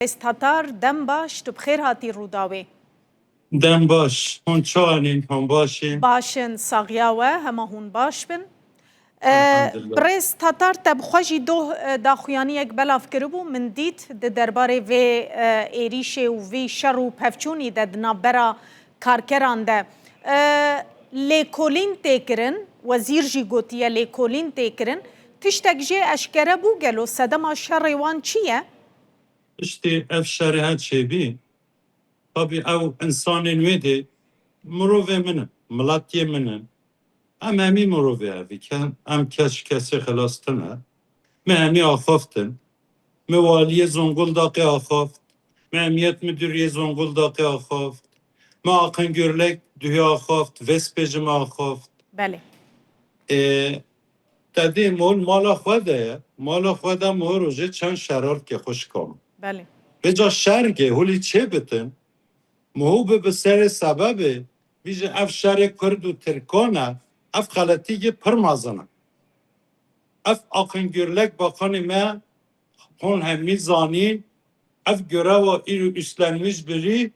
استهتار دم باش تو بخیر هاتی روداوی دم باش هون چوانین هم باشین باشن ساغیاوه همه هون باش بن الحمدلله برز تاتار تب خوشی دو داخویانی یک بلاف کربو من دیت ده درباره و ایریشه و وی شر و پفچونی ده دنابرا کارکران ده لیکولین تکرن وزیر جی گوتیه لیکولین تکرن تشتک جه اشکره بو گلو صدما شر وان چیه؟ اشتی اف شریعت چه بی طبی او انسان نویده مروه منن ملاتی منن ام همی مروه اوی که ام کسی خلاصتنه me hemi axaftin me valiye Zonguldak'ı axaft me emniyet müdürüye Zonguldak'ı axaft me akın görlek dühü axaft vespecimi axaft بله تدی مول مالا خوده مالا خوده مو روزه چند شرار که خوش کام بله به جا شرگه هولی چه بتن مو به سر سببه بیجه اف شر کرد و ترکانه اف خلطیگه پرمازنه اف آقن گرلک باقانی ما هون همی زانی ev görev il üstlenmiş biri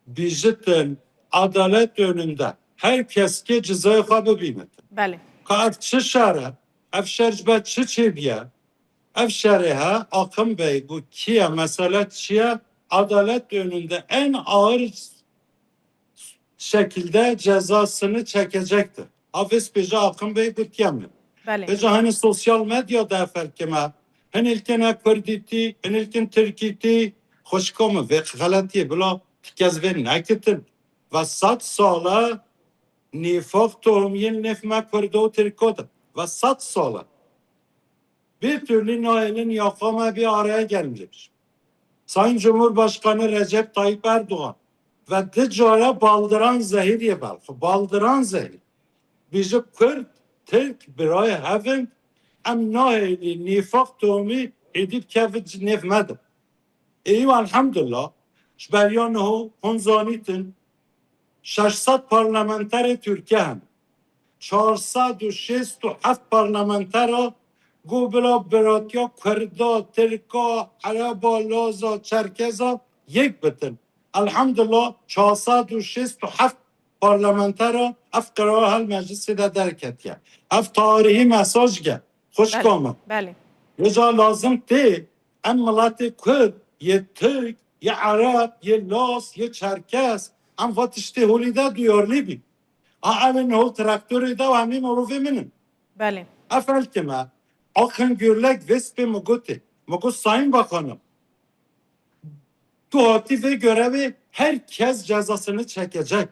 bizitin adalet önünde herkes ki cezayı kabul bilmedi. بله Kart çı şare, ev şercbe çı çebiye, ev şerehe Akın Bey bu kiye mesela çiye adalet önünde en ağır şekilde cezasını çekecektir. Hafız Beyce Akın Bey bu kiyemin. بله Beyce hani sosyal medyada ferkime هن الكن كرديتي هن الكن تركيتي خوشكم ve غلطية بلا تكذبين نكتن و 100 ساله nifak tohumiyen nefme kurdu Türk'oda ve 100 sale bir türlü Nail'in yakama bir araya gelmiş. Sayın Cumhurbaşkanı Recep Tayyip Erdoğan ve ticare baldıran zehir ye belki baldıran zehir bizi Kürt Türk bir ay hevin em Nail'i nifak tohumi edip kevit nefmedim. İyi elhamdülillah şberiyanı hunzanitin 600 parlamenter Türkiye hem 467 parlamenter گوبلا براتیا کردا ترکا عربا لازا چرکزا یک بتن الحمدلله 467 parlamenter اف قرار هل مجلس ده درکت یا اف تاریخی مساج گه خوش بله کامه بله یجا لازم تی ام ملت کرد یه ترک یه عرب یه لاس یه چرکز ام واتشتی هولیده دویارلی بی همین هول تراکتوری ده و همین مروفی منن بله Efendim, Akın Gürlek Vespi Muguti. Mugut Sayın Bakanım. Tuhati ve görevi herkes cezasını çekecek.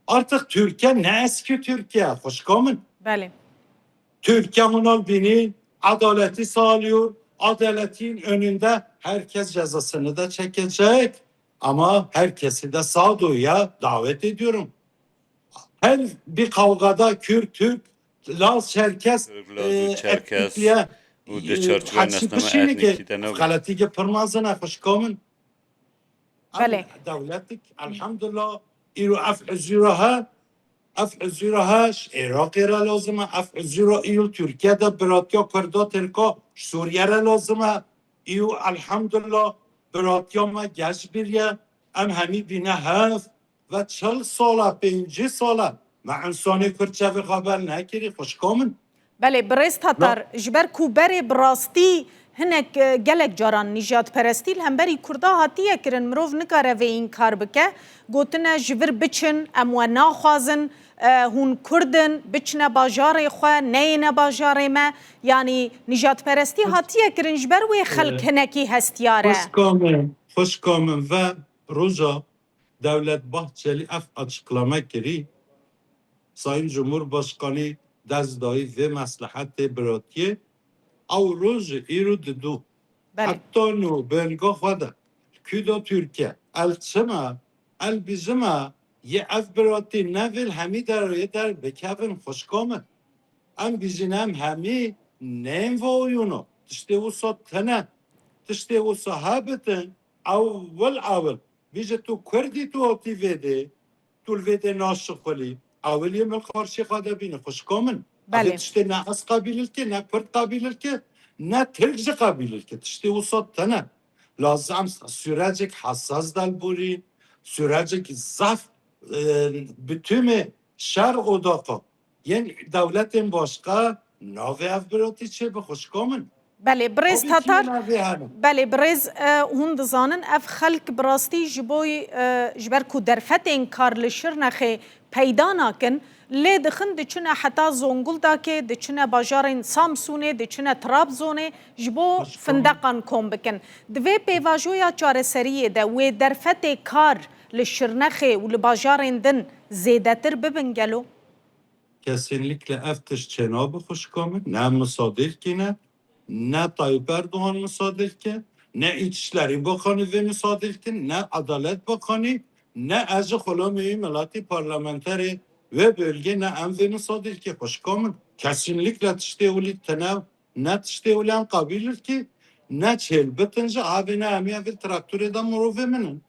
Artık Türkiye ne eski Türkiye? Hoşkomun. بله Türkiye bunal bini adaleti sağlıyor. Adaletin önünde herkes cezasını da çekecek. Ama herkesi de sağduyuya davet ediyorum. Her bir kavgada Kürt, Türk, Laz, Çerkes, etnikliğe حدسی پشینی که غلطی که پرمازن خوش کامن بله دولتك الحمد لله ایرو اف ازیرها عراقی را لازمه اف ازیرها ایرو ترکیه دا براتیا کردا ترکا سوریه را لازمه ایرو الحمد لله براتیا ما گشت بیریه ام همی بینه هف و 40 ساله 50 ساله ما انسانی کرچه و خبر نکری خوش کامن بله برست هاتار جبر کوبر براستی هنک گلک جاران نجات پرستیل هم بری کردا هاتیه کرن مروف نکاره و این کار بکه گوتنه جبر بچن امو ناخوازن هون کردن بچنه باجار خواه نه باجار ما یعنی نجات پرستی هاتیه کرن جبر و خلق هنکی هستیاره خوش کامن و روزا Devlet Bahçeli açıklama kiri Sayın Cumhurbaşkanı دزدایی و مصلحت براتی او روز ایرو دو حتی نو بنگاه خوده کدا ترکیه الچما البیزما یه اف براتی نویل همی در بکفن خوشکامه ام بیزینم همی نیم وایونو تشتی او سا تنه تشتی او صحابتن اول بیزه تو کردی تو آتی ویده تو الویده ناشخولی اولی من خارشی خواده بینه خوشکامن بله تشتی نه از قبیل که نه کرد قبیل که نه ترکز قبیل که تشتی او سا تنه لازم سورجك حساس دل بوری سورجك ضعف بتوم شرق و داقا یعنی دولت باشقا ناوی اف براتی چه بخوش کامن بله برز آبی چیه تاتار ناوی هنم بله برز هون دزانن اف خلق براستی جبوی جبر کو درفتین کار لشر نخه پیدا ناکن لی دخن دچونه حتا زونگل دا که دچونه باجارین سامسونه دچونه ترابزونه جبو خوش کامن فندقان کم بکن دوی پیواجویا چاره سریه ده و درفت کار لشر نخه و لباجارین دن زیده تر ببنگلو kesinlikle eftиш Cenab-ı Hoşkam'ın ne müsaade ne ne Tayyip Erdoğan müsaade ne İçişleri Bakanı ve müsaade ne Adalet Bakanı ne Ezi Hulami Milati Parlamenteri ve bölge ne emri müsaade Hoşkam'ın kesinlikle tiştevli tenev ne tiştevlen kabilir ki ne çelbetince abi ne emiye bir traktörü de muruve minin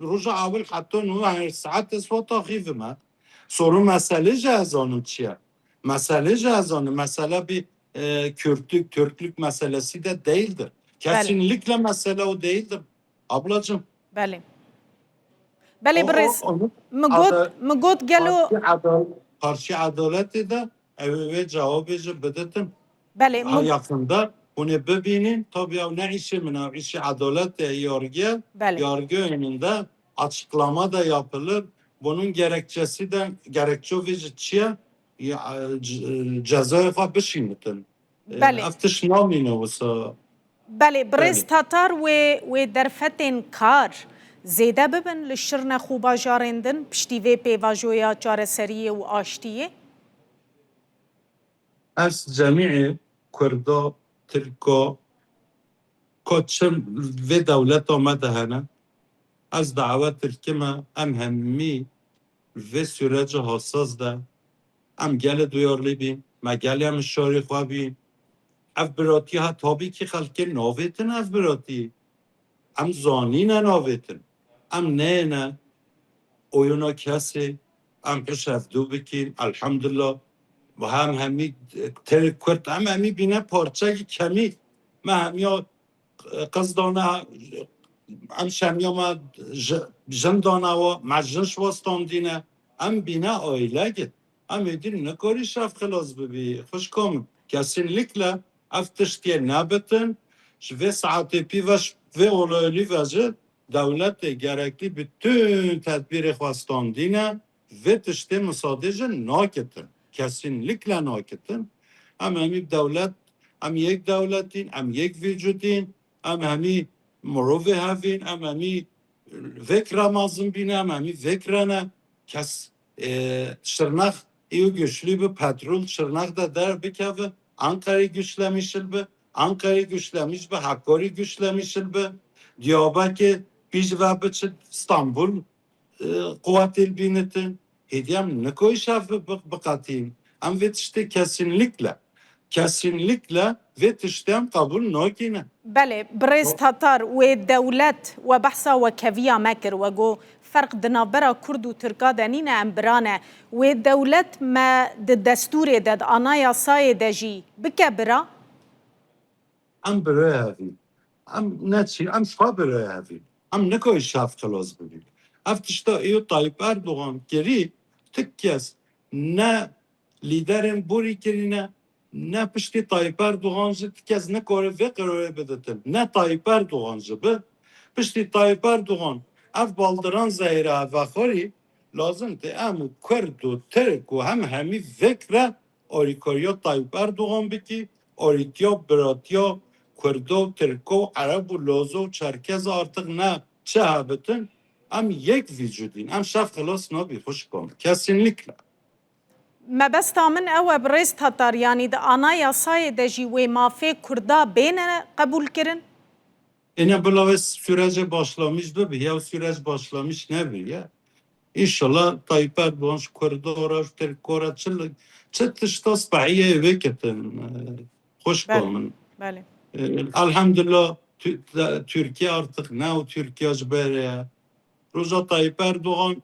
Ruja avil hatta nu saat esvata khivme sorun mesele cezanın çiye. Mesele cezanı, mesele bir Kürtlük, Türklük meselesi de değildir. بله Kesinlikle mesele o değildir. Ablacığım, بله بله برز onu مگوت گلو karşı adaleti de ve cevabıcı bedetim. بله Yakında bunu bebinin tabii ya ne işi mi ne işi adalet بله yargı önünde açıklama da yapılır. Bunun gerekçesi de gerekçe çiye cezaya bişimitin. بله Eftиш namine olsa بله برز tabii. تاتار و درفتین کار زیده ببن لشرنا خوبا جارندن پشتی وی پیواجویا چاره سریه و آشتیه Ez cemi'i Kurda, Türko, koçum ve devlet olmadı hene. Ez davet Türk'ime em hemmi ve süreci hassas da em gele duyarlı bin, me gele em şari xwa bin. Ev birati ha tabii ki xelke navetin ev birati. Em zanine navetin. Em ne oyuna kesi, em iş evdu bikin, elhamdülillah. و هم همی تر کرد هم همی بینه پارچه کمی من همی قصدانه هم شمی ما جندانه و مجنش واستاندینه هم بینه آیله گید هم ایدین نکاری شف خلاص ببی خوش کام kesinlikle افتشتیه نبتن ve saati pivaş ve olaylı vece devlet de gerekli bütün tedbiri xwastandine ve tişte müsaade naketin. Kesinlikle naketin. Hem devlet hem yek devletin hem yek vücudin hem hemi murovi havin hem hemi vekra mazın bine hem hemi vekrane kes şırnak iyi güçlü bir petrol şırnak da der bikeve Ankara'yı güçlemişil be Ankara'yı güçlemiş be Hakkari'yi güçlemişil be Diyarbakır biz ve biçin İstanbul kuvvetil binetin hediyem ne koy şafı bakatin am ve işte kesinlikle ve tiştem kabul nakine. بله برز تاتار و دولت و بحثا و کویا مکر و گو فرق دنابرا کرد و ترکا دنین امبرانه و دولت ما دستور داد آنایا سای دجی بکبرا Am برای هفین am نچی am شفا برای هفین am ne koy şaf kılas bugün. Aftışta iyi Tayyip Erdoğan geri tek kez ne liderin buri kerine ne pişti Tayyip Erdoğan'cı tek kez ne kore ve kararı bedetin. Ne Tayyip Erdoğan'cı be pişti Tayyip Erdoğan ev baldıran zehra ve khari lazım te em Kurd u Türk u hem hemi vekre orikariya Tayyip Erdoğan biki oritiya biratiya Kurdo, Türko, Arab u Lozo u Çerkez artık ne çe habetin em yek vücudin em şaf kılas nabi hoş kom kesinlikle. ما بستا من او برز تاتار يعني د آنایا سای دجی و مافی کردا بین قبول کرن Yine bu sürece başlamış da bir ya süreç başlamış ne bir ya. İnşallah Tayyip Erdoğan şu koridora, şu terikora çıtışta spahiye veketin. Hoş بله komun. بله Elhamdülillah Türkiye artık ne o Türkiye ya. Roza Tayyip Erdoğan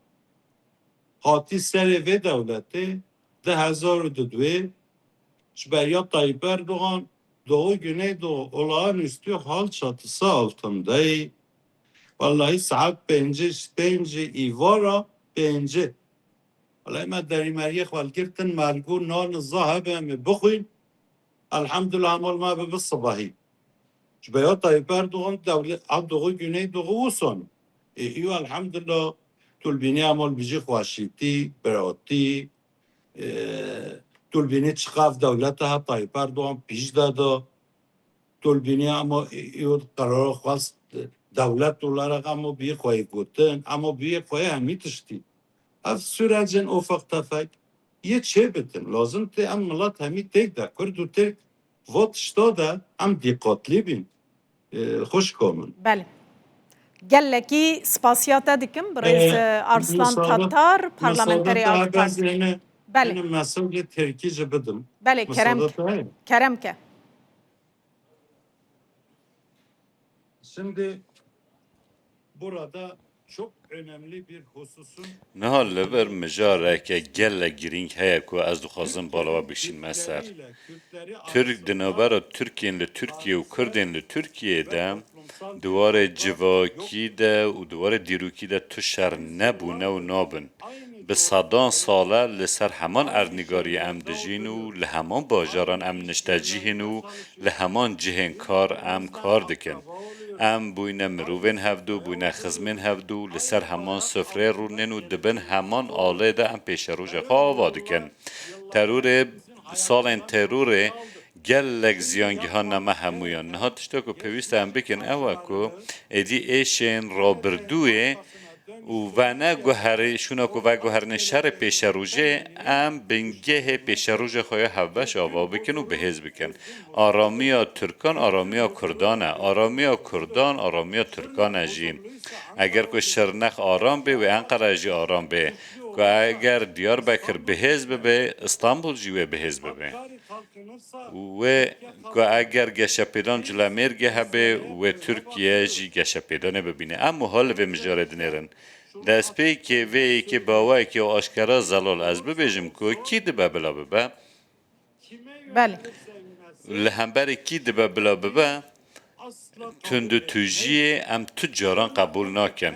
hati seri ve devleti de 2002 جبریا طایب اردوغان Doğu Güneydoğu olağanüstü hal çatısı altındayız. Vallahi saat bence ivara bence. Vallahi ma derim her خالكرتن مالكون نان الذهب بخوين الحمد لله عمل ما بالصباحي. Şüpheye Tayyip Erdoğan devlet Doğu Güneydoğu olsun. İyi elhamdülillah tulbini amal bizi hoşiti, berati, tulbini çıkaf devlete ha Tayyip Erdoğan piş dadı. Tulbini ama iyi karar khast devlet olarak ama bir koyu gutun ama bir koyu hemi tişti. Ev sürecin ufak tefek ye çe bitin. Lazım te em millet hemi tek de Kürt û Türk vot şta da em dikkatli bin. Hoş komün. بله gelekî spasiyata dikim birêz Arslan Tatar parlamenterê Müsaadet AK ben Parti. yine Bele, mesele terkici bidim. bele Müsaadet hayır. keremke. Şimdi burada çok önemli bir hususun Niha leber mijareke gelek girîng heye ku ez dixwazim balava bişînme ser. Türk di navbera Tirkiyên li Tirkiye û Kurdên li Tirkiyeyê de diwarê civakî de û diwarê dîrokî de tu şer nebûne û nabin. Bi sedan sala li ser heman erdnîgariyê em dijîn û li heman bajaran em niştecîhîn û li heman cihên kar em kar dikin. Em bûyne mirovên hevdû, bûyne xizmên hevdû, li ser heman sofreyê rûnên û dibin heman alê de em pêşerojê xwe ava dikin. Terorê salên terorê gelek ziyangihan neme hemûyan. Niha tişta ku pêwîst e em bikin ew e ku êdî êşên rabirdûyê û vene guherî şûna ku veguherîne şerê pêşerojê em bingehê pêşerojê xwe ya hevbeş ava bikin û bihêz bikin. Aramiya Türkan, aramiya Kurdan e. Aramiya Kurdan, aramiya Türkan e jî. Eger ku Şirnex aram bê û Enqere jî aram bê. Ku eger Diyarbekir bihêz bibe, İstanbul jî wê bihêz bibe. Wê ku eger geşepêdan cilemêrgê hebe wê Tirkiye jî geşepêdanê bibîne. Em wiha li vê mijarê dinêrin. Destpêkê vê yekê bawayekê aşkera zelal ez bibêjim ku kî dibe bila bibe? Bele. Li hemberê kî dibe bila bibe? Tundû tujiyê em tu caran qebûl nakin.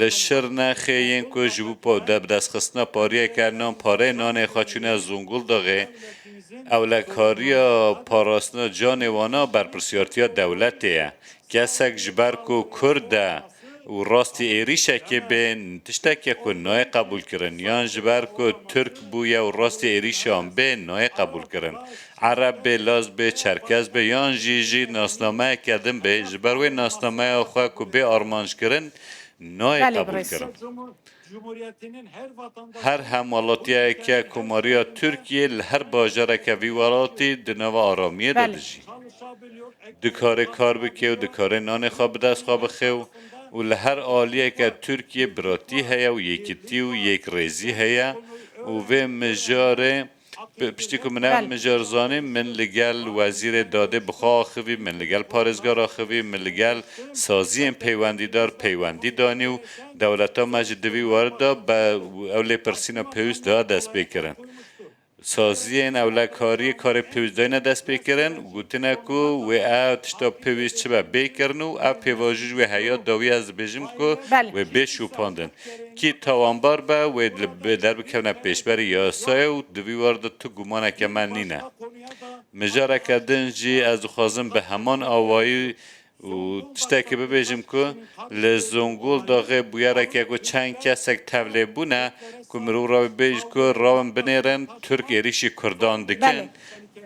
Li Şirnexê yên ku ji bo destxistina pariyeke nan pareyê nanê xwe çûne Zonguldagê ewlekariya parastina canê wana berpirsiyartiya dewletê ye. Kesek ji ber ku Kurd e û rastî êrîşekê bê tiştekê ku nayê qebûl kirin yan ji ber ku Türk bûye û rastî êrîşan bê nayê qebûl kirin. Ereb bê, Laz bê, Çerkez bê yan jî nasnameyeke din bê ji ber wê nasnameya xwe ku bê armanjkirin nayê Bele, qebûl Brez. kirin. Cumhuriyeti'nin her vatandaşı Her hemalatiyeke komariya Türkiye li her bajareke vî welatî di nava aramiyê de Bele. dijî. çalışabiliyor. Dikare kar bike û dikare nanê xwe bi dest xwe bixew û li her aliyeke Tirkiye biratî heye û yekîtî û yekrêzî heye û vê mijarê piştî ku min ev Bele. mijar zanî min li gel wezîrê dadê bixwe axivî, min li gel parêzgar axivî, min li gel saziyên peywendîdar peywendî danî û dewleta me ji divî warda ew lêpirsîna pêwîst daha dest pê kirin. Saziyên ewlekarî karê pêwîzdayîne dest pê kirin, gotine ku wê ew tişta pêwîst çibe bê kirin û ev pêvajî ji wê heya dawî ez dibêjim ku Bele. wê bê şûpandin. Kî tawanbar be wê derbikevne pêşberî yasayê û divî warda tu gumaneke me nîne. Mijareke din jî ez dixwazim bi heman awayî û tiştekî bibêjim ku li Zonguldagê bûyereke ku çend kesek tevlê bûne ku mirov rabêj ku rawin binêrin Türk êrişî Kurdan dikin. Bele.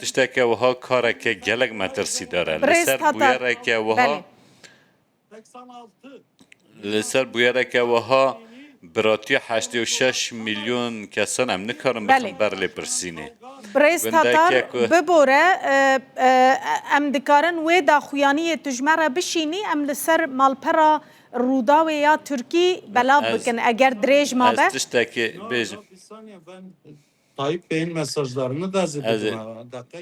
Tişteke wiha kareke gelek metirsîdar e. Li Brez ser Tatar. bûyereke Bele. wiha 86 li ser bûyereke wiha biratiya 86 milyon kesan em nikarin Bele. bixin ber lêpirsînê. Brez Gundeke Tatar ku- bibore em dikarin wê daxuyaniyê tujmera bişînî em li ser malpera Rûdawê ya Tirkî belav Ez- bikin eger dirêj mabe. Ez tiştekî bêjim. Bir saniye ben Tayyip Bey'in mesajlarını da Evet. zibidin. Dakika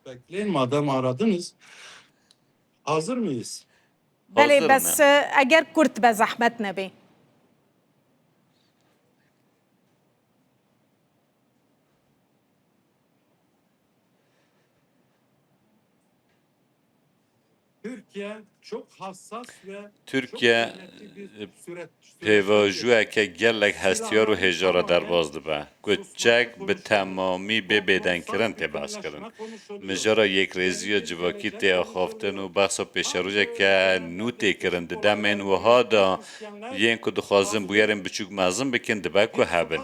bekleyin madem aradınız. Hazır mıyız? Bele Hazır bes eger Kurt be zehmet nebe. Türkiye çok hassas ve Türkiye پیواژوه که گلک هستیار و هجاره در باز دبه گوچک به تمامی به بدن کرن تی بحث کرن مجارا یک ریزی و جواکی تی آخافتن و بحثا پیشروژه که نو تی کرن دمین و ها دا ین که دخوازن بویرن بچوک مازن بکن دبه که هبن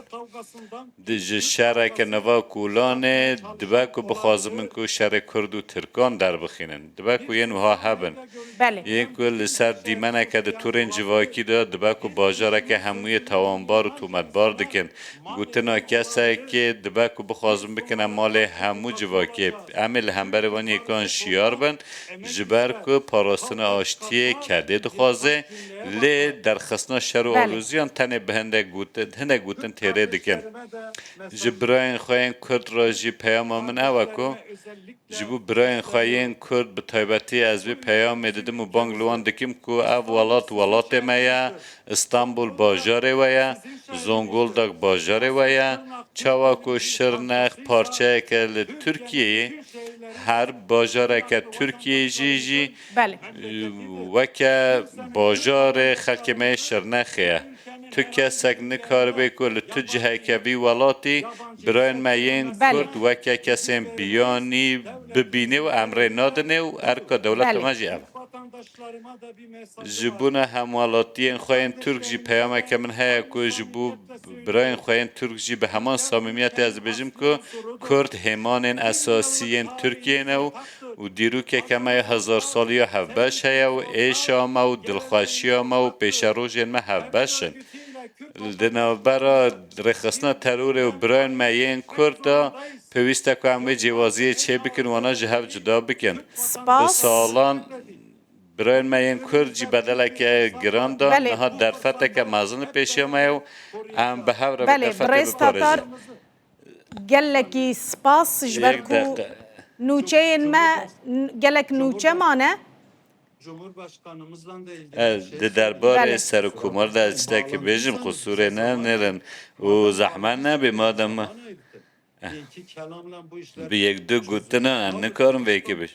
دج شهر که نوا کولانه دبه که بخوازمن که شهر کرد و ترکان در بخینن دبه که ین و ها هبن بله ین که لسر دیمنه که ده تورین جواکی دا دبه که باجاره که هموی توانبار و تومتبار دکن گوتنا کسایی که دبه که بخوازم بکنن مال همو جواکی عمل همبر وانی یکان شیار بند جبر که پاراستن آشتی کده دخوازه لی در خسنا شر و آلوزیان تنه بهنده گوتن تیره دکن جبراین خواهین کرد را جی پیام من اوه که جبو براین خواهین کرد به طایبتی از وی پیام میددم و بانگلوان دکیم که او ولات میا استانبول باجاره ویا زنگولداک باجاره ویا چاواکو شرنخ پارچه که ترکیه هر باجاره که ترکیه جی بله وکه باجار خلکمه شرنخه تو کسک نکار بکل تو جهه که بی ولاتی براین مین کرد وکه کسی بیانی ببینه و امره نادنه و ارکا دولت ما جی جبونا هموالاتین خواهین ترک جی پیامه که من هیا که جبو براین خواهین ترک جی به همان صمیمیت از بجم که کرد همان اساسیین ترکیه نو و دیرو که کمه 1000 سالی و هفبش هیا و ایشا ما و دلخواشی ما و پیشروژین ما هفبشن دنابرا رخصنا ترور و براین مین کرد پیوسته که همه جوازی چه بکن وانا جهب جدا بکن به سالان براین مین کرد جی بدله که گران دا نها در فتح که مازن پیشی میو ام به هور بله برایست تاتار گلکی سپاس جبرکو نوچه این ما گلک نوچه مانه Cumhurbaşkanımızla da ilgili درباره سر و کمار در چطور که بیجم خسوره نه نرن و زحمت نه به مادم iki kelamla bu işler به یک دو گوتنه ان کارم ویکی بش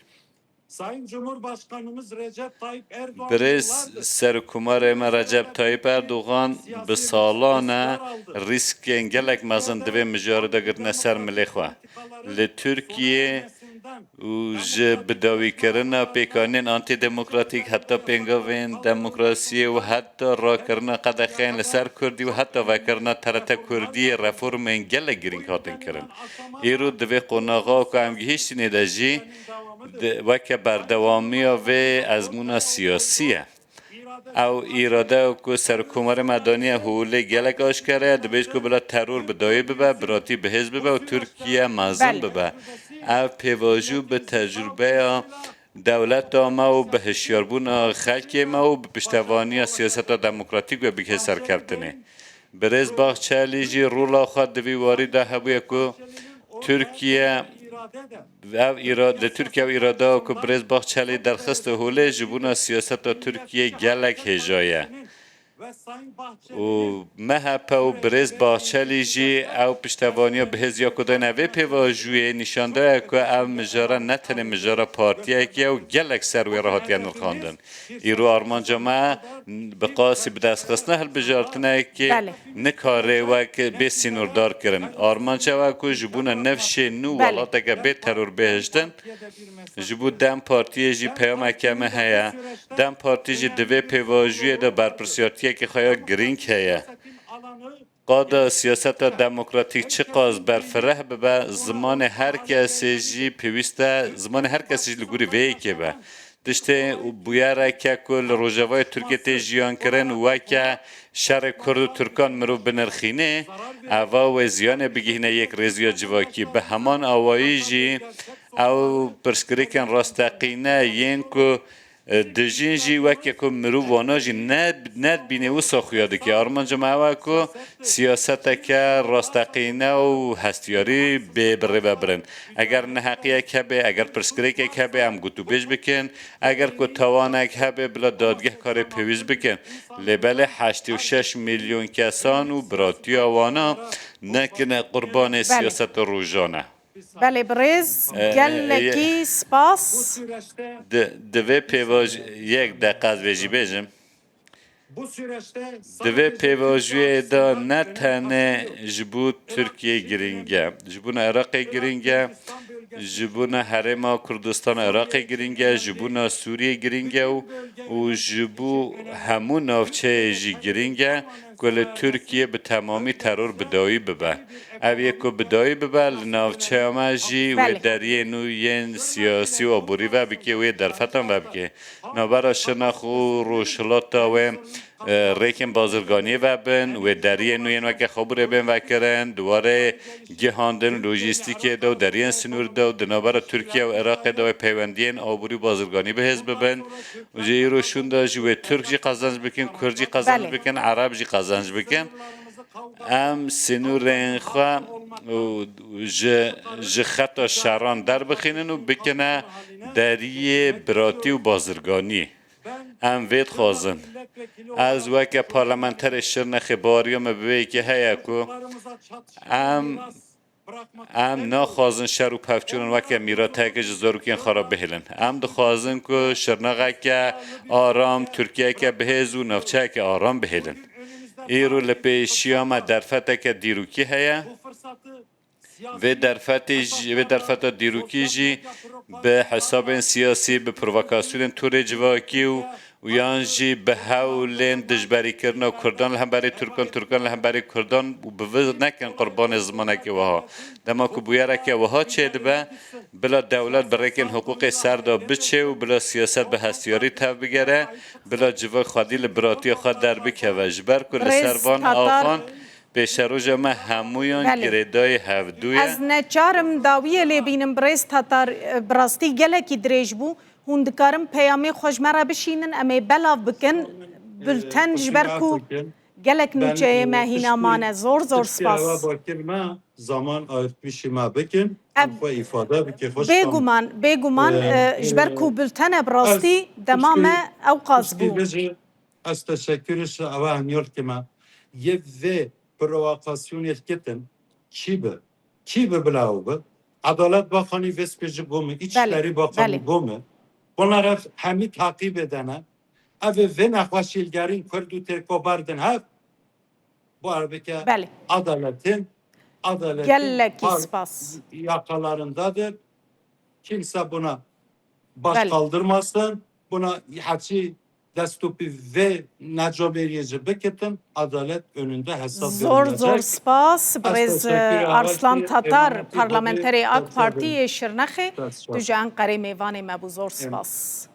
Sayın Cumhurbaşkanımız Recep Tayyip Erdoğan برس سر و کمار ما رجب طایب اردوغان به سالانه ریسک انگلک مزن دوی مجارده گرنه سر ملیخواه لترکیه و جه بداوی کرنا پیکانین آنتی دموکراتیک حتی پینگاوین دموکراسی و حتی را کرنا قدخین لسر کردی و حتی و کرنا ترت کردی رفورم انگل گرینگ هاتن کرن ایرو دوی قناغا که همگی هیچی نداجی وکه بردوامی و ازمونا سیاسیه او ایراده که سرکومار مدانی حوله گلک آشکره دبیش که بلا ترور بدایی ببه براتی به حزب ببه و ترکیه مازن ببه او پیواجو به تجربه دولت ما و به هشیاربون خلک ما و به پشتوانی سیاست دموکراتیک و بگه سرکرتنه برز باخچه لیجی رولا خود دوی وارده هبویه که ترکیه ترکیه و ایراده که برز باخچه درخست حوله جبونا سیاست ترکیه گلک هجایه و مهپه و برز باخچه جی او پشتوانی به هزیا کدای نوی پیواجوی نشانده که او مجاره نتنه مجاره پارتیه که او گلک سروی راحتی نرخاندن ایرو آرمان جمعه به قاسی به دست خستنه هل بجارتنه که نکاره و که به سینوردار کرن آرمان چه که جبونه نفش نو والاته که به ترور بهشتن جبو دم پارتیه جی پیام اکمه هیا دم پارتی جی دوی پیواجوی دا برپرسیارتیه که خواهی گرینگ هیا قادا سیاست دموکراتیک چه قاز برفره به زمان هر کسی جی پیوسته زمان هر کسی جی لگوری وی که به دشته بویاره که کل روژوای ترکیه تیجیان کرن و که شهر کرد و ترکان مرو بنرخینه اوا و زیانه بگیهنه یک ریزیا جواکی به همان آوایی جی او پرسکریکن راستقینه ین که دژین جی وکی که مرو وانا جی ند بینه و ساخویاده که آرمان جمعه که سیاست که راستقینه و هستیاری ببره ببرن اگر نحقیه که به اگر پرسکریکه که به هم گوتو بیش بکن اگر که توانه که به بلا دادگه کار پیویز بکن لبل 86 میلیون کسان و براتی آوانا نکنه قربان سیاست روزانه بله برز گلکی سپاس دوی پیواج یک دقیقه ویجی بیجم دوی پیواجوی دا نه تنه جبو ترکیه گرینگه جبون عراق گرینگه جبون حرم کردستان عراق گرینگه جبون سوریه گرینگه و جبو همون نافچه جی گرینگه گل ترکیه به تمامی ترور بدایی ببه او یکو بدایی ببه لنافچه همه جی و دریه نوین سیاسی و عبوری و بکه و در فتن و بکه نابرا شنخ و روشلاتا و ریکن بازرگانی و بن و دریه نوین و که خبره بین و کرن دواره گهاندن لوجیستیک دو دریه سنور دو دنابرا ترکیه و عراق دو پیوندین عبوری بازرگانی به حزب بن و جی روشون دا جو ترک جی قزنج بکن کرد جی قزنج بکن عرب جی قزنج بکن ام سنور خواه ج خطا شران در بخینن و بکنه دریه براتی و بازرگانی ام وید خوازن از وقت پارلمانتر شرنخ باریم بوی که هیا کو ام نخوازن شر و پفچونن وقت میرا تاکج زاروکین خراب بهلن ام دخوازن که شرنخه که آرام ترکیه که بهز و نفچه که آرام بهلن ایرو لپیشیام درفته که دیروکی هیا و درفت دیروکی جی به حساب سیاسی به پرووکاسیون توری جواکی و یان جی به حولین دجبری کردن و کردان هم برای ترکان هم برای کردان و به وزر نکن قربان زمانه که وها دما که بویره که وها چه دبه بلا دولت برای کن حقوق سردا بچه و بلا سیاست به هستیاری تف بگره بلا جوا خودی لبراتی خود در بکه و جبر که لسربان آخان پیشروج ما همویان گریدای هفدویه از نچارم داویه لبینم برز تاتار براستی گلکی دریج بو هندکارم پیامی خوشمره بشینن اما بلاو بکن بلتن جبرکو گلک نوچه مهینا مانه زور سپاس زمان آیت پیشی ما بکن خو ifade بکی خوش بگومان جبرکو بلتن براستی دمام او قاسبو از تشکرش اوه همیار که ما یه و پرووکاسیون یکتن چی به بلاو به عدالت باخانی وسپیج گومه ایچلری باخانی گومه bunlar hemi takip edene ve nahvaşilgerin Kürdü terko bardın hep bu arbeke adaletin yakalarındadır. Kimse buna baş kaldırmasın. Buna haçi destupi ve necaberiyici beketin adalet önünde hesap verilecek. Zor spas brez Arslan Tatar parlamenteri AK Parti Şirnexi Dujan Qare Mevan Mebu zor spas.